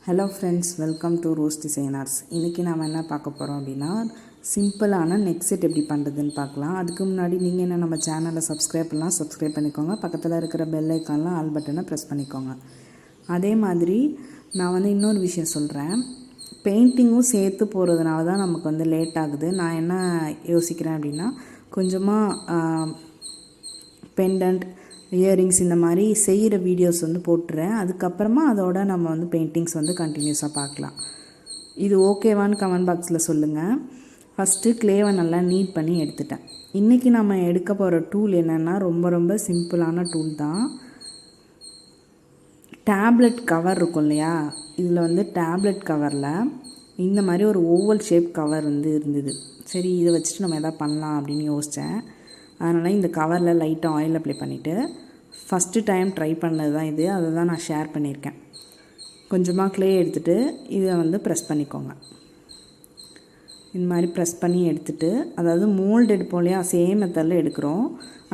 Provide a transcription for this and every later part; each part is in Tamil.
Hello friends, welcome to rose designers. இன்றைக்கி நாம் என்ன பார்க்க போகிறோம் அப்படின்னா, சிம்பிளான நெக் செட் எப்படி பண்ணுறதுன்னு பார்க்கலாம். அதுக்கு முன்னாடி நீங்கள் என்ன நம்ம சேனலை சப்ஸ்கிரைப் பண்ணிக்கோங்க. பக்கத்தில் இருக்கிற பெல் ஐக்கான்லாம் ஆல் பட்டனை ப்ரெஸ் பண்ணிக்கோங்க. அதே மாதிரி நான் இன்னொரு விஷயம் சொல்கிறேன். பெயிண்டிங்கும் சேர்த்து போகிறதுனால தான் நமக்கு லேட் ஆகுது. நான் என்ன யோசிக்கிறேன் அப்படின்னா, கொஞ்சமாக பெண்டன்ட், இயரிங்ஸ் இந்த மாதிரி செய்கிற வீடியோஸ் போட்டுறேன். அதுக்கப்புறமா அதோட நம்ம பெயிண்டிங்ஸ் கண்டினியூஸாக பார்க்கலாம். இது ஓகேவான்னு கமெண்ட் பாக்ஸில் சொல்லுங்கள். ஃபஸ்ட்டு க்ளேவை நல்லா நீட் பண்ணி எடுத்துட்டேன். இன்றைக்கி நம்ம எடுக்க போகிற டூல் என்னென்னா, ரொம்ப சிம்பிளான டூல் தான். டேப்லெட் கவர் இருக்கும் இல்லையா, இதில் டேப்லெட் கவரில் இந்த மாதிரி ஒரு ஓவல் ஷேப் கவர் இருந்தது. சரி, இதை வச்சுட்டு நம்ம எதாவது பண்ணலாம் அப்படின்னு யோசித்தேன். அதனால் இந்த கவரில் லைட்டாக ஆயில் அப்ளை பண்ணிவிட்டு, ஃபஸ்ட்டு டைம் ட்ரை பண்ணது தான் இது, அதை தான் நான் ஷேர் பண்ணியிருக்கேன். கொஞ்சமாக க்ளே எடுத்துகிட்டு இதை ப்ரெஸ் பண்ணிக்கோங்க. இந்த மாதிரி ப்ரெஸ் பண்ணி எடுத்துகிட்டு, அதாவது மோல்டு எடுப்போம் இல்லையா, சேம் மெத்தடில் எடுக்கிறோம்.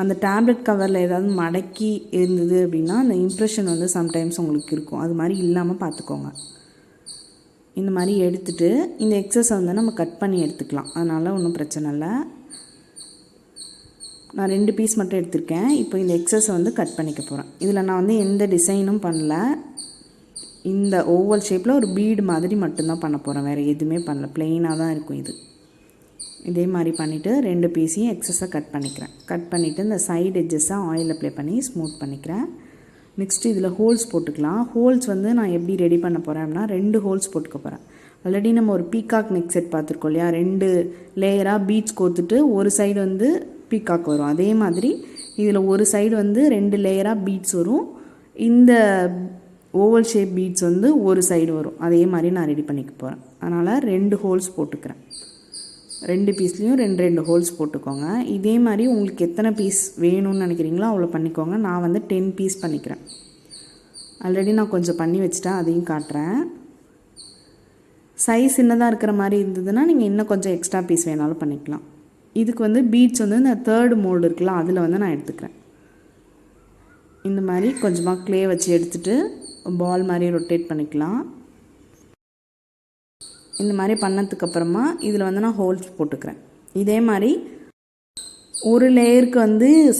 அந்த டேப்லெட் கவரில் ஏதாவது மடக்கி இருந்தது அப்படின்னா அந்த இம்ப்ரெஷன் சம்டைம்ஸ் உங்களுக்கு இருக்கும். அது மாதிரி இல்லாமல் பார்த்துக்கோங்க. இந்த மாதிரி எடுத்துகிட்டு இந்த எக்ஸஸை நம்ம கட் பண்ணி எடுத்துக்கலாம். அதனால் ஒன்றும் பிரச்சனை இல்லை. நான் 2 பீஸ் மட்டும் எடுத்திருக்கேன். இப்போ இந்த எக்ஸஸை கட் பண்ணிக்க போகிறேன். இதில் நான் எந்த டிசைனும் பண்ணல. இந்த ஓவல் ஷேப்பில் ஒரு பீடு மாதிரி மட்டும்தான் பண்ண போகிறேன். வேறு எதுவுமே பண்ணல, ப்ளெயினாக தான் இருக்கும் இது. இதே மாதிரி பண்ணிவிட்டு 2 பீஸையும் எக்ஸஸை கட் பண்ணிக்கிறேன். கட் பண்ணிவிட்டு இந்த சைடு எட்ஜஸை ஆயில் அப்ளை பண்ணி ஸ்மூத் பண்ணிக்கிறேன். நெக்ஸ்ட்டு இதில் ஹோல்ஸ் போட்டுக்கலாம். ஹோல்ஸ் நான் எப்படி ரெடி பண்ண போகிறேன் அப்படின்னா, 2 ஹோல்ஸ் போட்டுக்க போகிறேன். ஆல்ரெடி நம்ம ஒரு பீகாக் நெக் செட் பார்த்துருக்கோம் இல்லையா, 2 லேயராக பீட்ஸ் கோத்துட்டு ஒரு சைடு பீகாக் வரும். அதே மாதிரி இதில் ஒரு சைடு 2 லேயராக பீட்ஸ் வரும். இந்த ஓவல் ஷேப் பீட்ஸ் ஒரு சைடு வரும். அதே மாதிரி நான் ரெடி பண்ணிக்க போகிறேன். அதனால் 2 ஹோல்ஸ் போட்டுக்கிறேன். 2 பீஸ்லேயும் 2 ஹோல்ஸ் போட்டுக்கோங்க. இதே மாதிரி உங்களுக்கு எத்தனை பீஸ் வேணும்னு நினைக்கிறீங்களோ அவ்வளோ பண்ணிக்கோங்க. நான் 10 பீஸ் பண்ணிக்கிறேன். ஆல்ரெடி நான் கொஞ்சம் பண்ணி வச்சுட்டேன், அதையும் காட்டுறேன். சைஸ் சின்னதாக இருக்கிற மாதிரி இருந்ததுன்னா நீங்கள் இன்னும் கொஞ்சம் எக்ஸ்ட்ரா பீஸ் வேணாலும் பண்ணிக்கலாம். இதுக்கு பீட்ஸ் இந்த 3rd மோல்டு இருக்குல்ல, அதில் நான் எடுத்துக்கிறேன். இந்த மாதிரி கொஞ்சமாக க்ளே வச்சு எடுத்துகிட்டு பால் மாதிரி ரொட்டேட் பண்ணிக்கலாம். இந்த மாதிரி பண்ணதுக்கப்புறமா இதில் நான் ஹோல்ஸ் போட்டுக்கிறேன். இதே மாதிரி ஒரு லேயருக்கு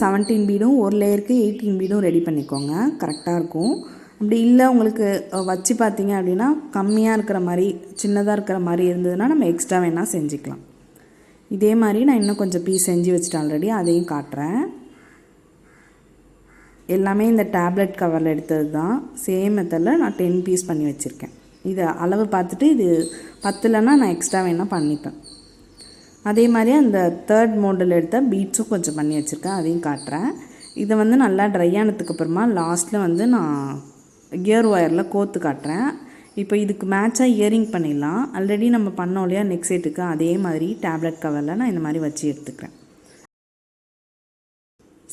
17 பீடும் ஒரு லேயருக்கு 18 பீடும் ரெடி பண்ணிக்கோங்க. கரெக்டாக இருக்கும். அப்படி இல்லை உங்களுக்கு வச்சு பார்த்தீங்க அப்படின்னா கம்மியாக இருக்கிற மாதிரி, சின்னதாக இருக்கிற மாதிரி இருந்ததுன்னா நம்ம எக்ஸ்ட்ரா வேணால் செஞ்சுக்கலாம். இதே மாதிரி நான் இன்னும் கொஞ்சம் பீஸ் செஞ்சு வச்சுட்டேன் ஆல்ரெடி, அதையும் காட்டுறேன். எல்லாமே இந்த டேப்லெட் கவரில் எடுத்தது தான். சேம் மெத்தடில் நான் 10 பீஸ் பண்ணி வச்சுருக்கேன். இதை அளவு பார்த்துட்டு இது பத்தலைன்னா நான் எக்ஸ்ட்ரா வேணால் பண்ணிப்பேன். அதே மாதிரி அந்த 3rd மோல்டில் எடுத்த பீட்ஸும் கொஞ்சம் பண்ணி வச்சுருக்கேன், அதையும் காட்டுறேன். இதை நல்லா ட்ரை ஆனதுக்கப்புறமா லாஸ்ட்டில் நான் கியர் ஒயரில் கோத்து காட்டுறேன். இப்போ இதுக்கு மேட்சாக இயரிங் பண்ணிடலாம். ஆல்ரெடி நம்ம பண்ணோம் இல்லையா நெக் செட்டுக்கு, அதே மாதிரி டேப்லெட் கவரில் நான் இந்த மாதிரி வச்சு எடுத்துக்கிறேன்.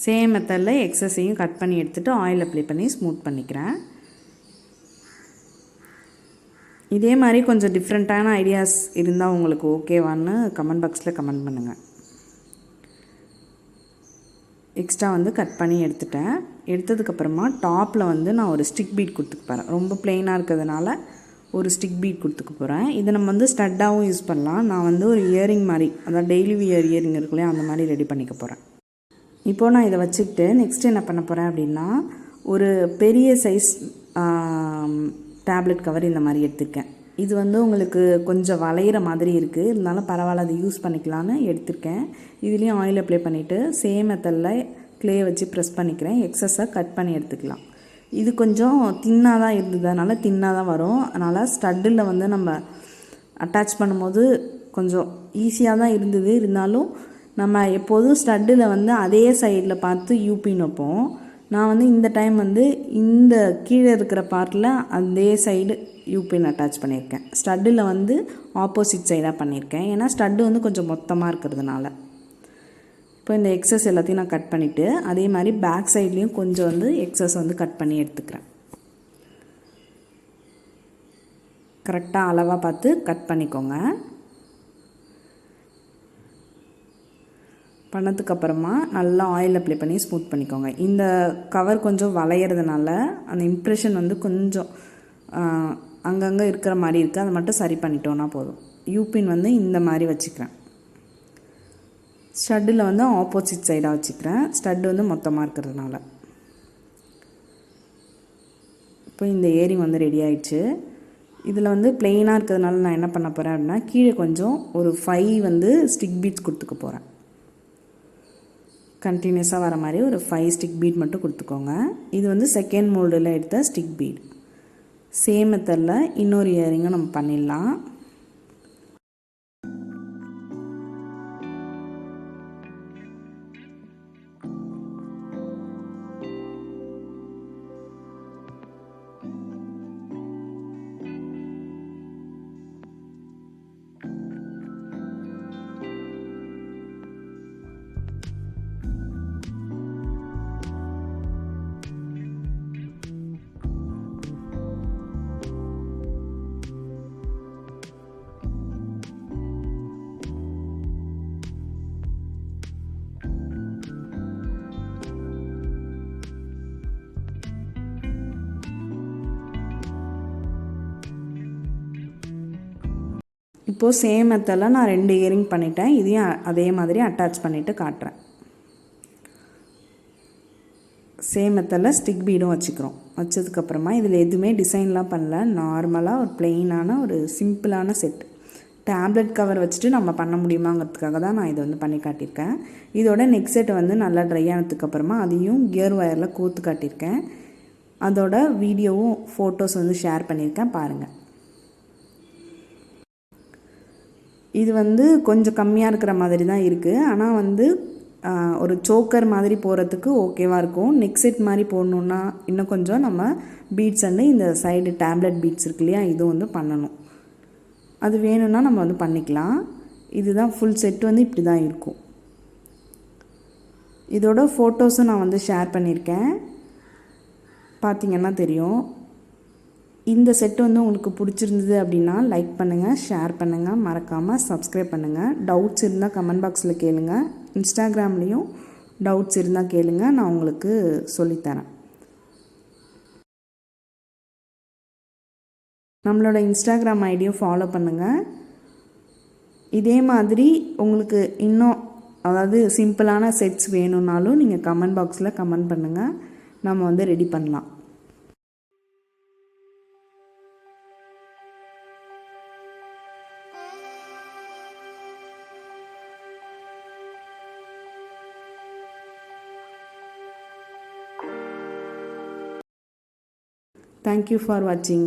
சேம் மெத்தடில் எக்ஸஸையும் கட் பண்ணி எடுத்துகிட்டு ஆயில் அப்ளை பண்ணி ஸ்மூத் பண்ணிக்கிறேன். இதே மாதிரி கொஞ்சம் டிஃப்ரெண்ட்டான ஐடியாஸ் இருந்தால் உங்களுக்கு ஓகேவான்னு கமெண்ட் பாக்ஸில் கமெண்ட் பண்ணுங்கள். எக்ஸ்ட்ரா கட் பண்ணி எடுத்துட்டேன். எடுத்ததுக்கப்புறமா டாப்பில் நான் ஒரு ஸ்டிக் பீட் கொடுத்துக்க போகிறேன். ரொம்ப ப்ளெயினாக இருக்கிறதுனால ஒரு ஸ்டிக் பீட் கொடுத்துக்க போகிறேன். இதை நம்ம ஸ்டட்டாகவும் யூஸ் பண்ணலாம். நான் ஒரு இயரிங் மாதிரி, அதாவது டெய்லி வியர் இயரிங் இருக்குல்லையா, அந்த மாதிரி ரெடி பண்ணிக்க போகிறேன். இப்போது நான் இதை வச்சுக்கிட்டு நெக்ஸ்ட் என்ன பண்ண போகிறேன் அப்படின்னா, ஒரு பெரிய சைஸ் டேப்லெட் கவர் இந்த மாதிரி எடுத்துருக்கேன். இது உங்களுக்கு கொஞ்சம் வளையிற மாதிரி இருக்குது, இருந்தாலும் பரவாயில்ல, அதை யூஸ் பண்ணிக்கலான்னு எடுத்திருக்கேன். இதுலேயும் ஆயில் அப்ளை பண்ணிவிட்டு சேம் மெத்தடில் க்ளே வச்சு ப்ரெஸ் பண்ணிக்கிறேன். எக்ஸஸை கட் பண்ணி எடுத்துக்கலாம். இது கொஞ்சம் தின்னாக தான் இருந்தது, அதனால் தின்னாக தான் வரும். அதனால் ஸ்டட்டில் நம்ம அட்டாச் பண்ணும்போது கொஞ்சம் ஈஸியாக தான் இருந்தது. இருந்தாலும் நம்ம எப்போதும் ஸ்டட்டில் அதே சைடில் பார்த்து யூபின்னு வைப்போம். நான் இந்த டைம் இந்த கீழே இருக்கிற பார்ட்டில் அதே சைடு யூபின் அட்டாச் பண்ணியிருக்கேன். ஸ்டட்டில் ஆப்போசிட் சைடாக பண்ணியிருக்கேன். ஏன்னா ஸ்டட்டு கொஞ்சம் மொத்தமாக இருக்கிறதுனால. இப்போ இந்த எக்ஸஸ் எல்லாத்தையும் நான் கட் பண்ணிவிட்டு அதே மாதிரி பேக் சைட்லேயும் கொஞ்சம் எக்ஸஸ் கட் பண்ணி எடுத்துக்கிறேன். கரெக்டாக அளவாக பார்த்து கட் பண்ணிக்கோங்க. பண்ணதுக்கப்புறமா நல்லா ஆயில் அப்ளை பண்ணி ஸ்மூத் பண்ணிக்கோங்க. இந்த கவர் கொஞ்சம் வளையிறதுனால அந்த இம்ப்ரெஷன் கொஞ்சம் அங்கங்கே இருக்கிற மாதிரி இருக்குது, அதை மட்டும் சரி பண்ணிட்டோன்னா போதும். யூபின் வந்து இந்த மாதிரி வச்சுக்கிறேன். ஸ்டட்டில் வந்து ஆப்போசிட் சைடாக வச்சுக்கிறேன், ஸ்டட்டு வந்து மொத்தமாக இருக்கிறதுனால. இப்போ இந்த இயரிங் வந்து ரெடி ஆயிடுச்சு. இதில் வந்து பிளெயினாக இருக்கிறதுனால நான் என்ன பண்ண போகிறேன் அப்படின்னா, கீழே கொஞ்சம் ஒரு 5 வந்து ஸ்டிக் பீட்ஸ் கொடுத்துக்க போகிறேன். கண்டினியூஸாக வர மாதிரி ஒரு 5 ஸ்டிக் பீட் மட்டும் கொடுத்துக்கோங்க. இது வந்து செகண்ட் மோல்டில் எடுத்த ஸ்டிக் பீட். சேம் மெத்தடில் இன்னொரு இயரிங்கும் நம்ம பண்ணிடலாம். இப்போது சேம் மெத்தடில் நான் 2 இயரிங் பண்ணிட்டேன். இதையும் அதே மாதிரி அட்டாச் பண்ணிவிட்டு காட்டுறேன். சேம் மெத்தடில் ஸ்டிக் பீடும் வச்சுக்கிறோம். வச்சதுக்கப்புறமா இதில் எதுவுமே டிசைன்லாம் பண்ணல, நார்மலாக ஒரு பிளெயினான ஒரு சிம்பிளான செட். டேப்லெட் கவர் வச்சுட்டு நம்ம பண்ண முடியுமாங்கிறதுக்காக தான் நான் இதை வந்து பண்ணி காட்டியிருக்கேன். இதோட நெக் செட்டை வந்து நல்லா ட்ரை ஆனதுக்கப்புறமா அதையும் கியர் ஒயரில் கோர்த்து காட்டியிருக்கேன். அதோட வீடியோவும் ஃபோட்டோஸ் வந்து ஷேர் பண்ணியிருக்கேன், பாருங்கள். இது வந்து கொஞ்சம் கம்மியாக இருக்கிற மாதிரி தான் இருக்குது, ஆனால் வந்து ஒரு சோக்கர் மாதிரி போகிறதுக்கு ஓகேவாக இருக்கும். நெக் செட் மாதிரி போடணுன்னா இன்னும் கொஞ்சம் நம்ம பீட்ஸ் வந்து இந்த சைடு டேப்லெட் பீட்ஸ் இருக்கு இல்லையா, இதுவும் வந்து பண்ணணும். அது வேணும்னா நம்ம வந்து பண்ணிக்கலாம். இதுதான் ஃபுல் செட் வந்து இப்படி தான் இருக்கும். இதோட ஃபோட்டோஸும் நான் வந்து ஷேர் பண்ணியிருக்கேன், பார்த்திங்கன்னா தெரியும். இந்த செட்டு வந்து உங்களுக்கு பிடிச்சிருந்தது அப்படின்னா லைக் பண்ணுங்கள், ஷேர் பண்ணுங்கள், மறக்காமல் சப்ஸ்கிரைப் பண்ணுங்கள். டவுட்ஸ் இருந்தால் கமெண்ட் பாக்ஸில் கேளுங்கள். இன்ஸ்டாகிராம்லேயும் டவுட்ஸ் இருந்தால் கேளுங்க, நான் உங்களுக்கு சொல்லித்தரேன். நம்மளோட இன்ஸ்டாகிராம் ஐடியும் ஃபாலோ பண்ணுங்கள். இதே மாதிரி உங்களுக்கு இன்னும் அதாவது சிம்பிளான செட்ஸ் வேணும்னாலும் நீங்கள் கமெண்ட் பாக்ஸில் கமெண்ட் பண்ணுங்கள், நம்ம வந்து ரெடி பண்ணலாம். Thank you for watching.